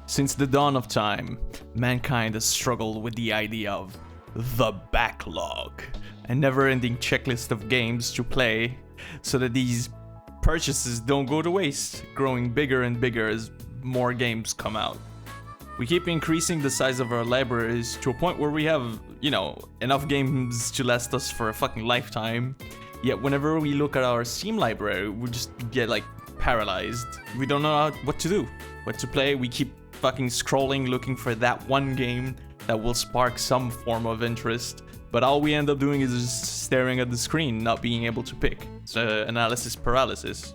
Since the dawn of time, mankind has struggled with the idea of the backlog, a never-ending checklist of games to play so that these purchases don't go to waste, growing bigger and bigger as more games come out. We keep increasing the size of our libraries to a point where we have, enough games to last us for a fucking lifetime. Yet whenever we look at our Steam library, we just get paralyzed. We don't know what to do, what to play. We keep fucking scrolling, looking for that one game that will spark some form of interest. But all we end up doing is just staring at the screen, not being able to pick. It's analysis paralysis,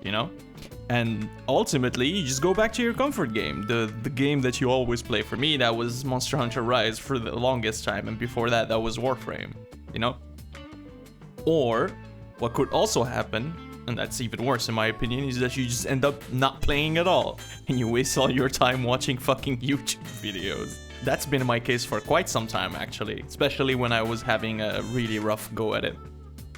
And ultimately, you just go back to your comfort game. The game that you always play. For me, that was Monster Hunter Rise for the longest time. And before that, that was Warframe, Or, what could also happen, and that's even worse in my opinion, is that you just end up not playing at all. And you waste all your time watching fucking YouTube videos. That's been my case for quite some time, actually. Especially when I was having a really rough go at it.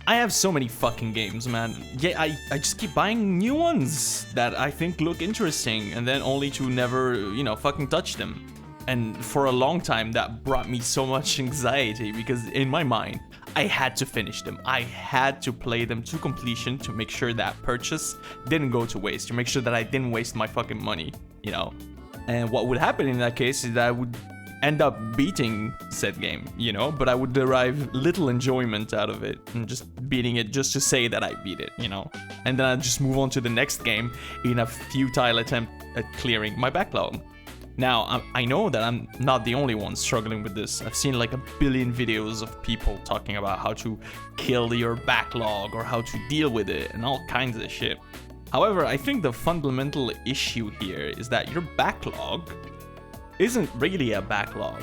I have so many fucking games, man. Yeah, I just keep buying new ones that I think look interesting, and then only to never, fucking touch them. And for a long time, that brought me so much anxiety, because in my mind, I had to finish them. I had to play them to completion to make sure that purchase didn't go to waste, to make sure that I didn't waste my fucking money, And what would happen in that case is that I would end up beating said game, but I would derive little enjoyment out of it and just beating it just to say that I beat it, And then I'd just move on to the next game in a futile attempt at clearing my backlog. Now, I know that I'm not the only one struggling with this. I've seen a billion videos of people talking about how to kill your backlog or how to deal with it and all kinds of shit. However, I think the fundamental issue here is that your backlog isn't really a backlog.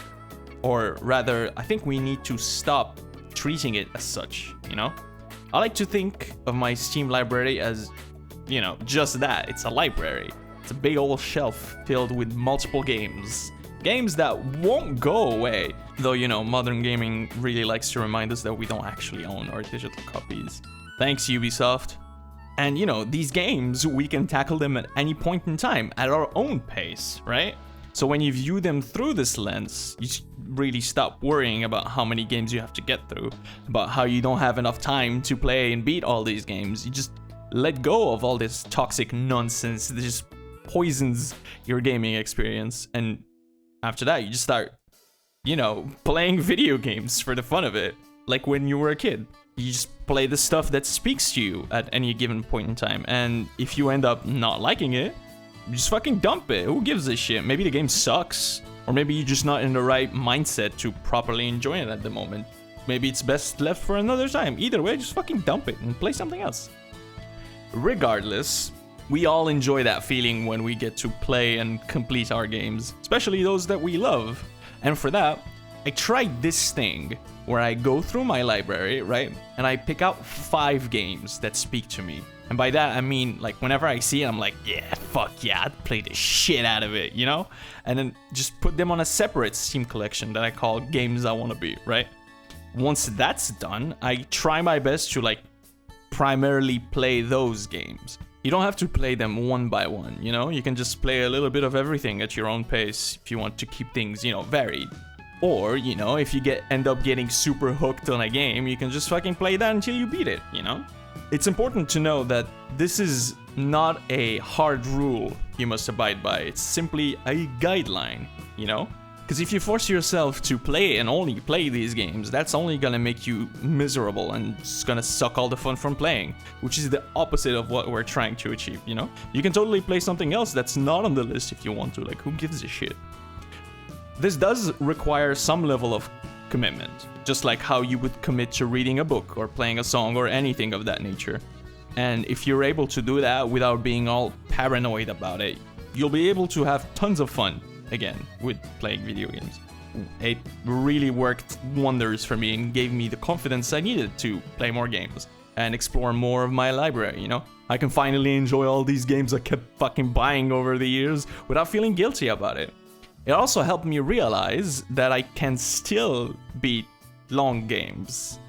Or rather, I think we need to stop treating it as such, I like to think of my Steam library as, just that. It's a library. It's a big old shelf filled with multiple games. Games that won't go away. Though, modern gaming really likes to remind us that we don't actually own our digital copies. Thanks, Ubisoft. And, these games, we can tackle them at any point in time, at our own pace, right? So when you view them through this lens, you really stop worrying about how many games you have to get through, about how you don't have enough time to play and beat all these games. You just let go of all this toxic nonsense that just poisons your gaming experience. And after that, you just start, playing video games for the fun of it. Like when you were a kid. You just play the stuff that speaks to you at any given point in time. And if you end up not liking it, just fucking dump it. Who gives a shit? Maybe the game sucks. Or maybe you're just not in the right mindset to properly enjoy it at the moment. Maybe it's best left for another time. Either way, just fucking dump it and play something else. Regardless, we all enjoy that feeling when we get to play and complete our games. Especially those that we love. And for that, I tried this thing where I go through my library, right? And I pick out 5 games that speak to me. And by that, I mean, whenever I see it, I'm like, yeah, fuck yeah, I'd play the shit out of it, And then just put them on a separate Steam collection that I call Games I Want to Beat, right? Once that's done, I try my best to, primarily play those games. You don't have to play them one by one, You can just play a little bit of everything at your own pace if you want to keep things, varied. Or, if you end up getting super hooked on a game, you can just fucking play that until you beat it, It's important to know that this is not a hard rule you must abide by. It's simply a guideline, Because if you force yourself to play and only play these games, that's only gonna make you miserable and it's gonna suck all the fun from playing, which is the opposite of what we're trying to achieve, You can totally play something else that's not on the list if you want to, who gives a shit? This does require some level of commitment, just like how you would commit to reading a book or playing a song or anything of that nature. And if you're able to do that without being all paranoid about it, you'll be able to have tons of fun, again, with playing video games. It really worked wonders for me and gave me the confidence I needed to play more games and explore more of my library, I can finally enjoy all these games I kept fucking buying over the years without feeling guilty about it. It also helped me realize that I can still beat long games,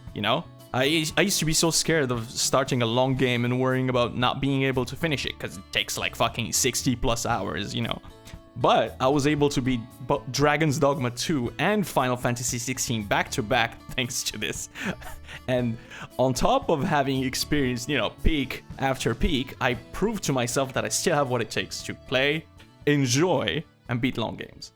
I used to be so scared of starting a long game and worrying about not being able to finish it, because it takes fucking 60 plus hours, But I was able to beat Dragon's Dogma 2 and Final Fantasy 16 back to back thanks to this. And on top of having experienced, peak after peak, I proved to myself that I still have what it takes to play, enjoy, and beat long games,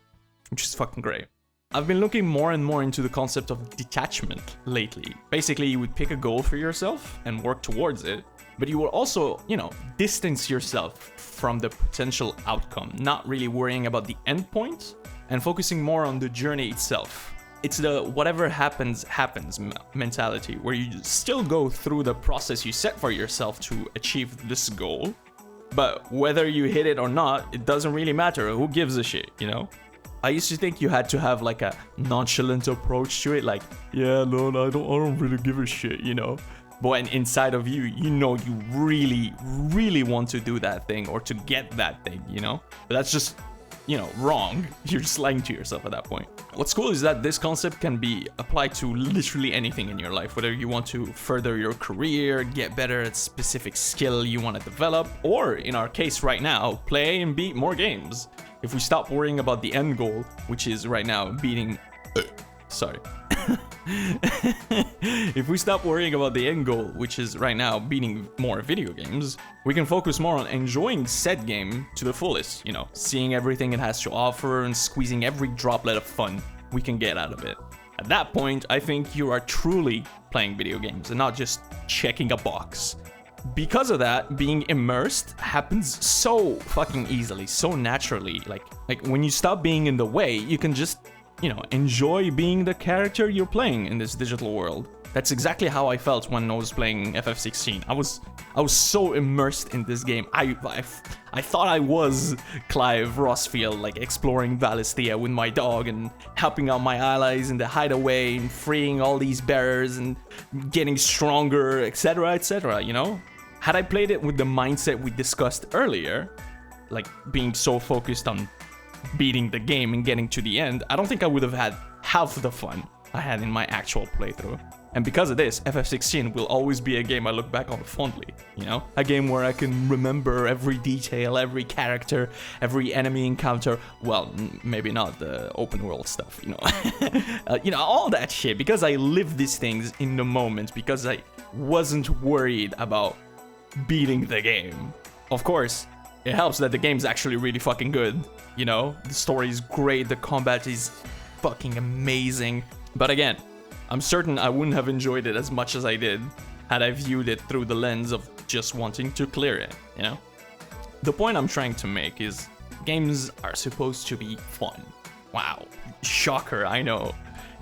which is fucking great. I've been looking more and more into the concept of detachment lately. Basically, you would pick a goal for yourself and work towards it, but you will also, distance yourself from the potential outcome, not really worrying about the end point and focusing more on the journey itself. It's the whatever happens, happens mentality, where you still go through the process you set for yourself to achieve this goal, but whether you hit it or not, it doesn't really matter. Who gives a shit, I used to think you had to have like a nonchalant approach to it, like, yeah, no, I don't really give a shit, But when inside of you, you really, really want to do that thing or to get that thing, But that's just, wrong. You're just lying to yourself at that point. What's cool is that this concept can be applied to literally anything in your life, whether you want to further your career, get better at specific skill you want to develop, or in our case right now, play and beat more games. If we stop worrying about the end goal, which is right now beating... Sorry. If we stop worrying about the end goal, which is right now beating more video games, we can focus more on enjoying said game to the fullest, seeing everything it has to offer and squeezing every droplet of fun we can get out of it. At that point, I think you are truly playing video games and not just checking a box. Because of that, being immersed happens so fucking easily, so naturally. Like when you stop being in the way, you can just, enjoy being the character you're playing in this digital world. That's exactly how I felt when I was playing FF16. I was so immersed in this game. I thought I was Clive Rossfield, like exploring Valisthea with my dog and helping out my allies in the hideaway and freeing all these bearers and getting stronger, etc., etc., Had I played it with the mindset we discussed earlier, like being so focused on beating the game and getting to the end, I don't think I would have had half the fun I had in my actual playthrough. And because of this, FF16 will always be a game I look back on fondly, A game where I can remember every detail, every character, every enemy encounter. Well, maybe not the open world stuff, all that shit, because I lived these things in the moment, because I wasn't worried about beating the game. Of course, it helps that the game's actually really fucking good, The story is great, the combat is fucking amazing. But again, I'm certain I wouldn't have enjoyed it as much as I did had I viewed it through the lens of just wanting to clear it, The point I'm trying to make is games are supposed to be fun. Wow, shocker, I know.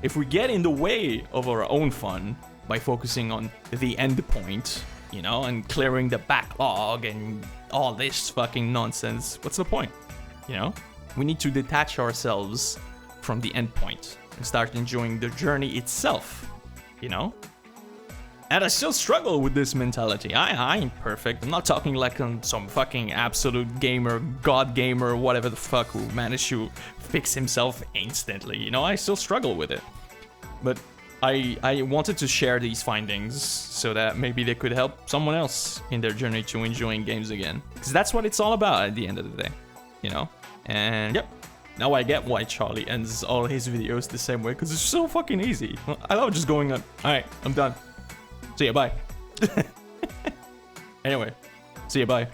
If we get in the way of our own fun by focusing on the end point, and clearing the backlog and all this fucking nonsense, what's the point? We need to detach ourselves from the end point and start enjoying the journey itself, And I still struggle with this mentality. I ain't perfect. I'm not talking like I'm some fucking absolute gamer, god gamer, whatever the fuck, who managed to fix himself instantly, I still struggle with it. But I wanted to share these findings so that maybe they could help someone else in their journey to enjoying games again. Because that's what it's all about at the end of the day, And yep, now I get why Charlie ends all his videos the same way, because it's so fucking easy. I love just going on, alright, I'm done. See ya, bye. Anyway, see ya, bye.